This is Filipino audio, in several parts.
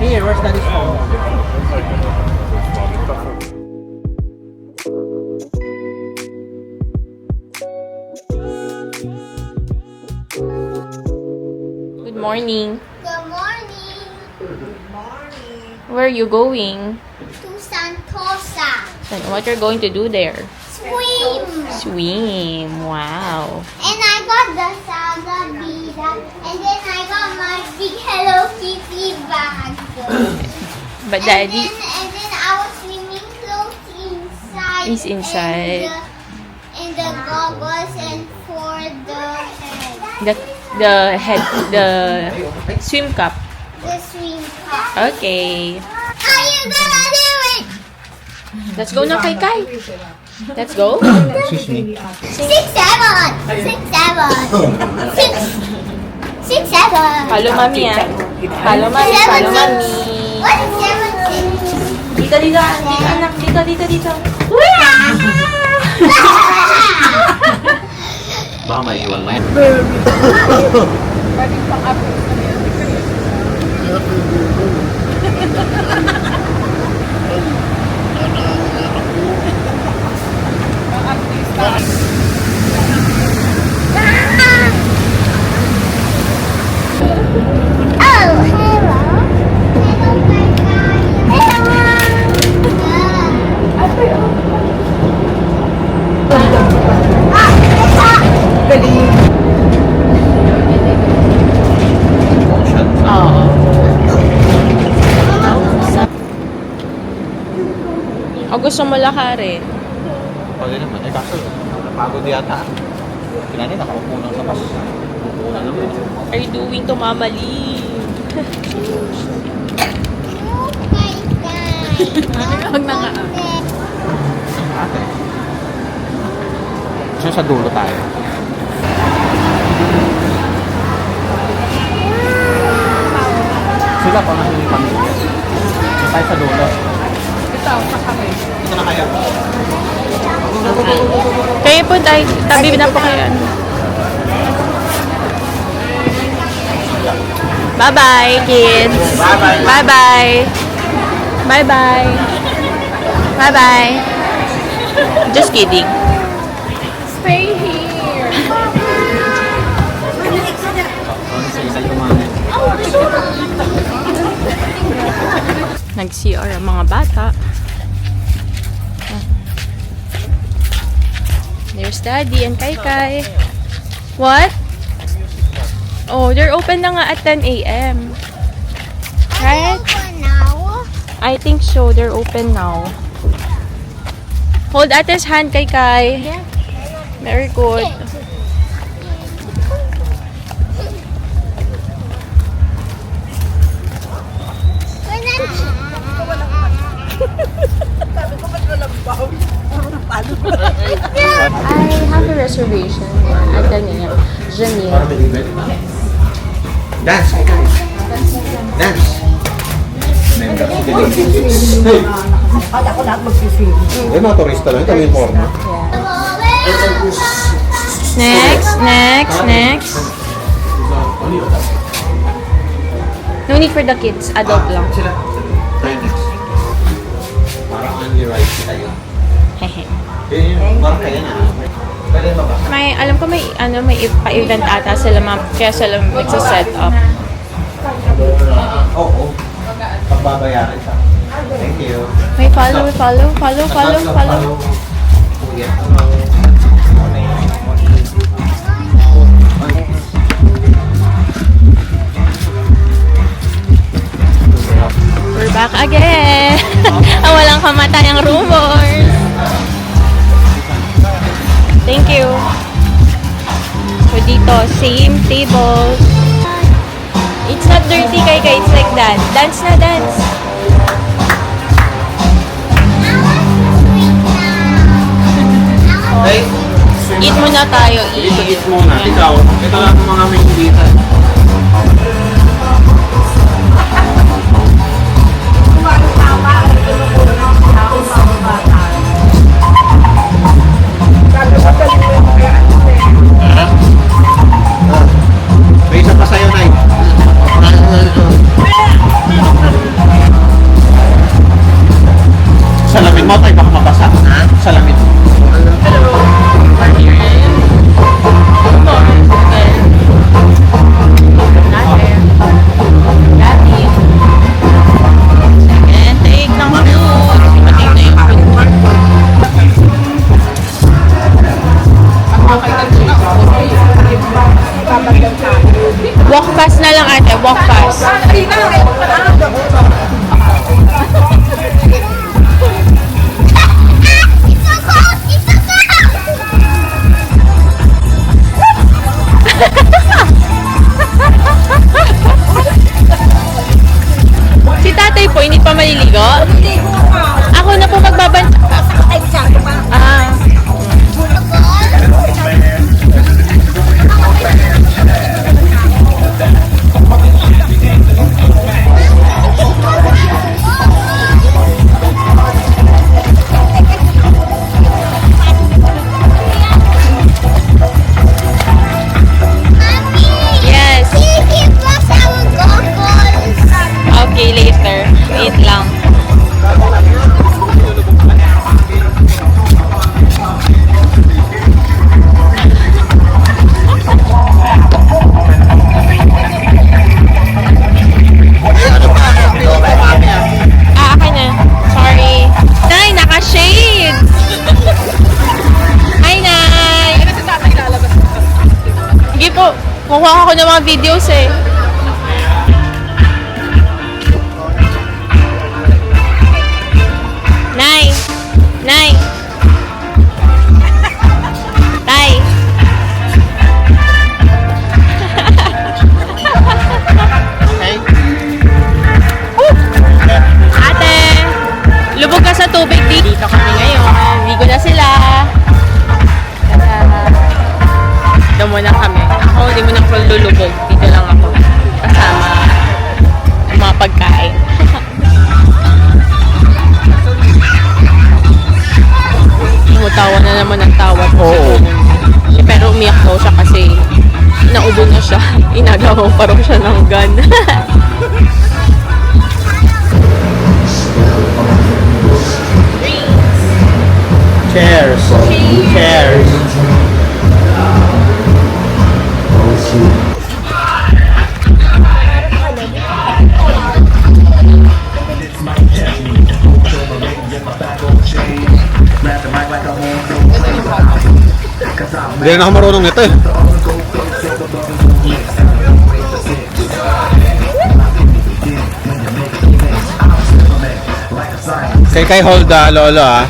Here, where's Daddy's phone? Good morning. Good morning. Good morning. Where are you going? To Santosa. And what you're going to do there? Swim. Swim. Wow. And I got the Saga Vida. And then I got my big Hello Kitty bag. But Daddy And then our swimming clothes inside. is inside. And the goggles and for the head. the swim cup. The swim cup. Okay. Are you gonna do it? Let's go na kay Kai. Let's go. Excuse me. 6, 7. 6, 7. 6, 7. Follow Mami ah. Follow Mami. Follow Mami. What is 7? Dito, dito, anak. Dito, dito, dito. Baka maiwan mo yan. Oh, hello. Hello, my guy. Oo. O gusto mo lakarin? Pwede naman. Eh kaso, napagod yata. Pinani, nakaupo lang sa bus. Upo na naman. Are you doing to Mama Lee? Oh, my guy. Huwag na nga. Ate. Gusto sa dulo tayo. Sila pa nasa yung pamilya. Doon tayo sa dulo. Ito na kaya. Kayo po tayo, tabi na po kayo. Bye-bye, kids. Bye-bye. Bye-bye. Bye-bye. Bye-bye. Just kidding. Stay here. Nag-CR ang mga bata. There's Daddy and Kai Kai. What? Oh, they're open na nga at 10 a.m. Right? Open now. I think so. They're open now. Hold Ate's hand, Kai Kai. Very good. I have a reservation at 10 a.m. Janine. Dance, guys. Dance. Member si Janine. Kaya ko lahat magsiswim. Eh, mga turista lang. Ito yung forma. Next, next, next. No need for the kids. Adult lang. Sila. Tayo next. Parang only right tayo. Hehe. Parang kaya na. Pwede ba ba? May, alam ko may, may pa-event ata sila, kaya sila magsa-set up. Oo. Pagbabayaran siya. Thank you. May follow. We're back again! Ang walang kamatayang rumors! Thank you! So dito, same tables. It's not dirty, Kai. It's like that. Dance na, dance! Hey, Eat muna tayo, dito eat. eat muna. Ikaw, ito lang ang mga may dito. May isa pa sa'yo, Nay. It's so cold! It's so cold! Si tatay po, hindi pa maliligo? Ako na po magbaban... Ah. Yes. Can you give us our goggles? Okay, later. Wait lang. Ah, akin na. Sorry. Nay, naka-shade! Hi, Nay! Sige po. Kukuha ako ng mga videos eh. Nay! Nay! Tay! Okay? Ate! Lubog ka sa tubig dito kami ngayon. Ligo na sila. Dito muna kami. Ako, hindi mo na ako lulubog. Dito lang ako. Kasama ang mga pagkain. Tumutawa na naman ang tawa. Oo. Pero umiyak daw siya kasi naubo na siya. Inagaw pa raw siya ng gun. Cheers. Cheers. Hindi na ako marunong nito eh. Kay Holda, lolo ah.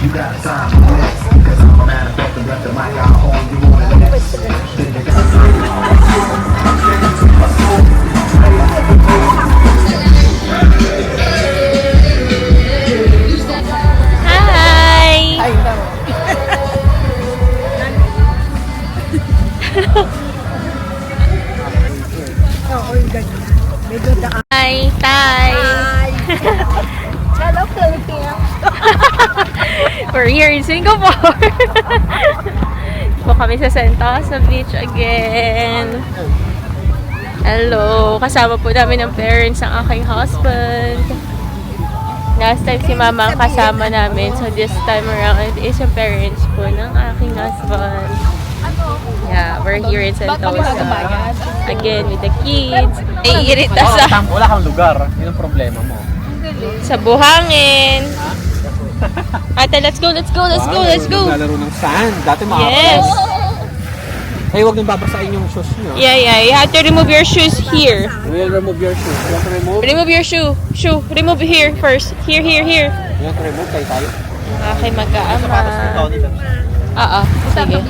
Hi! Hi, Tay! Hello, Philippines. We're here in Singapore. Po kami sa Sentosa Beach again. Hello. Kasama po namin ang parents ng aking husband. Last time si Mama ang kasama namin. So this time around is yung parents po ng aking husband. Yeah, we're here in Sentosa. Again with the kids. Naiirita sa Wala kang lugar. Yun ang problema mo. sa buhangin. Ate, let's go, let's go, let's go, let's go. Naglalaro ng sand. Dati Yes. Hey, huwag nang babasahin yung shoes nyo. Yeah, yeah. You have to remove your shoes here. You will remove your shoes. You have to remove? Remove your shoe. Remove here first. Here, here, here. You have to remove tayo tayo. Okay, mag-aama. nito. Oo, sige.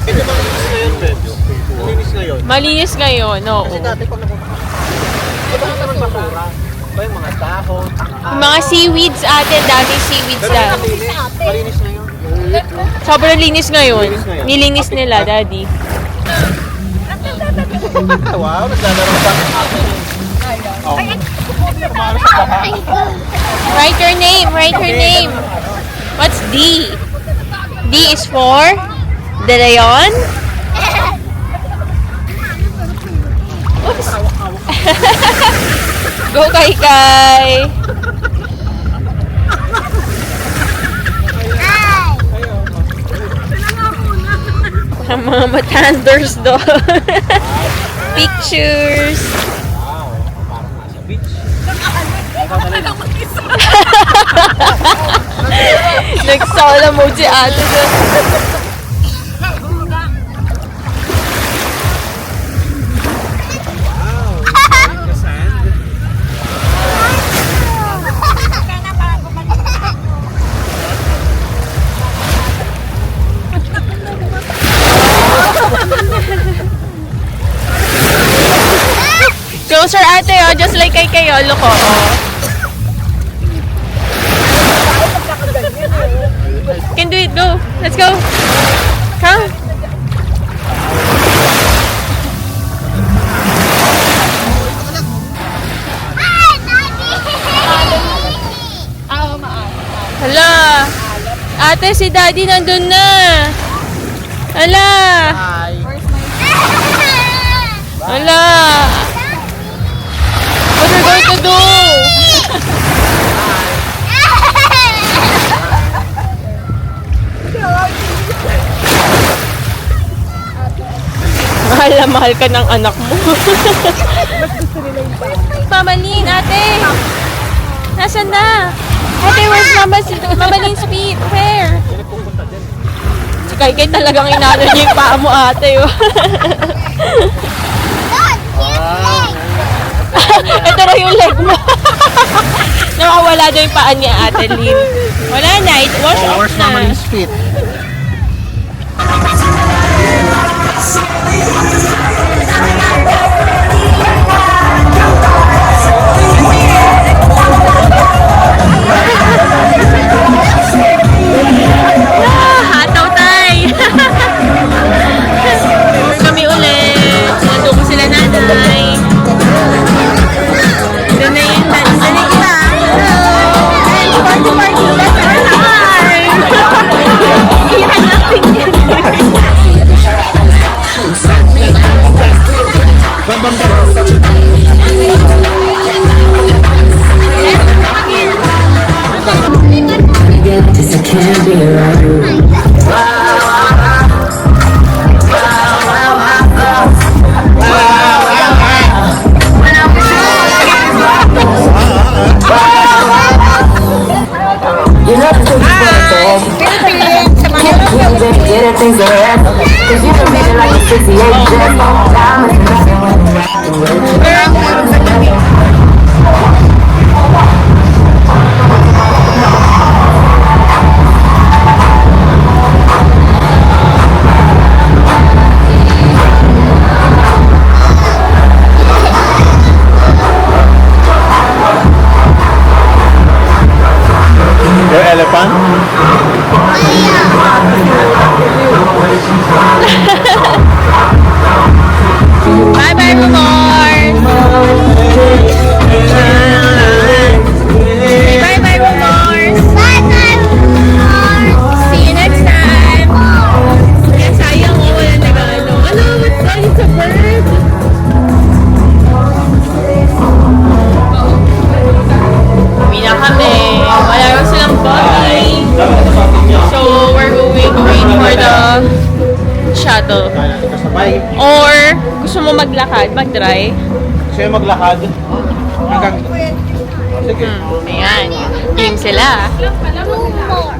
Medyo malinis ngayon, medyo. Malinis ngayon. Malinis ngayon, oo. Kasi dati pag napunta ka. Diba ka naman basura? Ba yung mga dahon? Yung mga seaweeds ate, daming seaweeds Pero na. malinis ngayon. Sobrang linis ngayon. Linis ngayon. Nilinis nila, daddy. Wow, naglalaro pa. Oh. Kumalo sa baha. Write your name, write your name. What's D? D is for De Leon? Oops. Go kay Kai. Ang mga matanders doon. Pictures. Wow, parang nasa beach. Nag-solo mode si ate doon. Closer ate, oh. Just like kay kayo. Loko, oh. Can do it, go. Let's go. Come. Hala. Ate, si daddy nandun na. Hala. Hala. What are we going to do? Mahal na mahal ka ng anak mo. Mama Lynn, ate. Nasaan na? Ate, where's Mama Lynn's feet? Where? Si Kai talagang inano niya yung paa mo, ate. Ito na yung leg mo. Nakawala daw yung paa niya, ate Lynn. Wala na, it wash off Where's na. Mama Lynn's feet? Hataw tay! Kami ulit. Nandun ko sila nanay. Doon na yung nanay. Dali kita. Hello! Hey, party party. That's our time! Iyan natin yan. Guess I can't be around you. You know the truth is can't get it, things are ass. Cause you can make it like a 68 dress. Diamonds and nothing when I'm rocking with it. Your elephant? Bye-bye, Rumors! Bye-bye, Rumors! See you next time! Kaya sayang mo, wala nag-ano. Ano, what's that? It's a bird! Uwi na kami. Wala lang silang bye. So, we're going to wait for the shuttle. Kasabay. Or, gusto mo maglakad, mag-try? Gusto yung maglakad? Hanggang... Sige. Ayan. Game sila. Two more.